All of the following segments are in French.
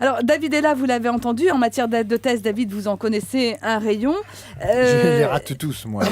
Alors, David est là, vous l'avez entendu. En matière d'aide de test, David, vous en connaissez un rayon. Je les rate tous, moi.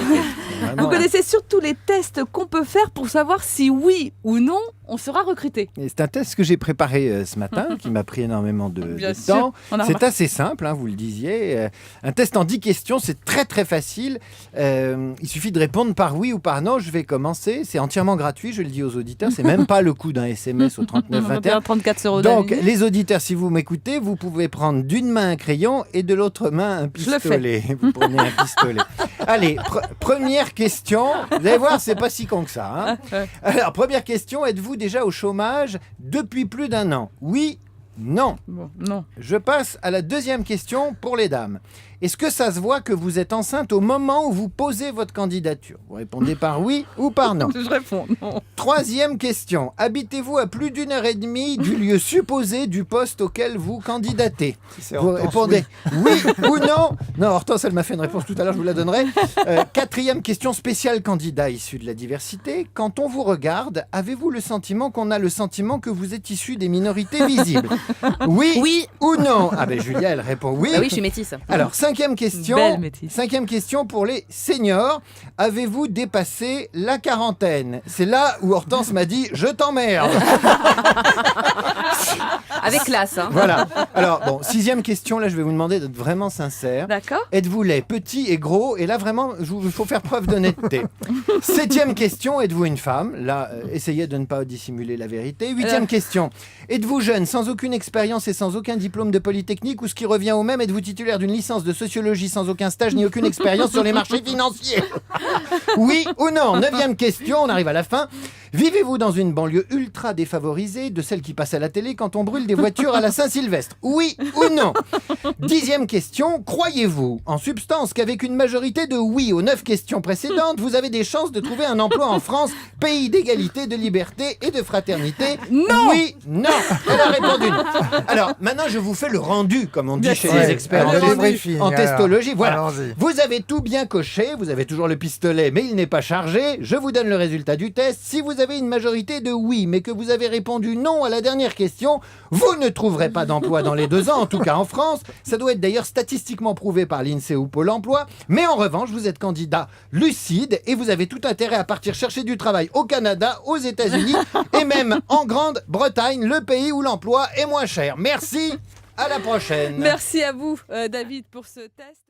Vous connaissez surtout les tests qu'on peut faire pour savoir si oui ou non on sera recruté. Et c'est un test que j'ai préparé ce matin, qui m'a pris énormément de temps. C'est assez simple, vous le disiez. Un test en 10 questions, c'est très très facile. Il suffit de répondre par oui ou par non. Je vais commencer. C'est entièrement gratuit, je le dis aux auditeurs. C'est même pas le coût d'un SMS au 3921. 34 €. Donc, les auditeurs, si vous m'écoutez, vous pouvez prendre d'une main un crayon et de l'autre main un pistolet. Vous prenez un pistolet. Allez, première question. Vous allez voir, c'est pas si con que ça. Alors, première question. Êtes-vous déjà au chômage depuis plus d'1 an? Oui, non. Bon, non. Je passe à la deuxième question pour les dames. Est-ce que ça se voit que vous êtes enceinte au moment où vous posez votre candidature? Vous répondez par oui ou par non. Je réponds non. Troisième question. Habitez-vous à plus d'1h30 du lieu supposé du poste auquel vous candidatez? Vous répondez oui ou non. Non, Hortense, elle m'a fait une réponse tout à l'heure, je vous la donnerai. Quatrième question spéciale candidat issu de la diversité. Quand on vous regarde, avez-vous le sentiment qu'on a le sentiment que vous êtes issu des minorités visibles? Oui ou non? Ah ben Julia, elle répond oui. Bah oui, je suis métisse. Alors, cinquième question pour les seniors. Avez-vous dépassé la quarantaine? C'est là où Hortense m'a dit « Je t'emmerde ». Avec classe. Voilà. Alors, bon, sixième question, là, je vais vous demander d'être vraiment sincère. D'accord. Êtes-vous laid, petit et gros? Et là, vraiment, il faut faire preuve d'honnêteté. Septième question, êtes-vous une femme? Là, essayez de ne pas dissimuler la vérité. Huitième question, êtes-vous jeune, sans aucune expérience et sans aucun diplôme de Polytechnique? Ou ce qui revient au même, êtes-vous titulaire d'une licence de sociologie sans aucun stage ni aucune expérience sur les marchés financiers? Oui ou non? Neuvième question, on arrive à la fin. Vivez-vous dans une banlieue ultra défavorisée, de celle qui passe à la télé quand on brûle des voitures à la Saint-Sylvestre? Oui ou non? Dixième question, croyez-vous en substance qu'avec une majorité de oui aux 9 questions précédentes, vous avez des chances de trouver un emploi en France, pays d'égalité, de liberté et de fraternité? Non. Oui, non. Elle a répondu non. Alors, maintenant, je vous fais le rendu, comme on dit chez les experts en testologie. Voilà. Vous avez tout bien coché, vous avez toujours le pistolet, mais il n'est pas chargé. Je vous donne le résultat du test. Si vous avez une majorité de oui, mais que vous avez répondu non à la dernière question, vous ne trouverez pas d'emploi dans les 2 ans, en tout cas en France. Ça doit être d'ailleurs statistiquement prouvé par l'INSEE ou Pôle emploi. Mais en revanche, vous êtes candidat lucide et vous avez tout intérêt à partir chercher du travail au Canada, aux États-Unis et même en Grande-Bretagne, le pays où l'emploi est moins cher. Merci, à la prochaine. Merci à vous, David, pour ce test.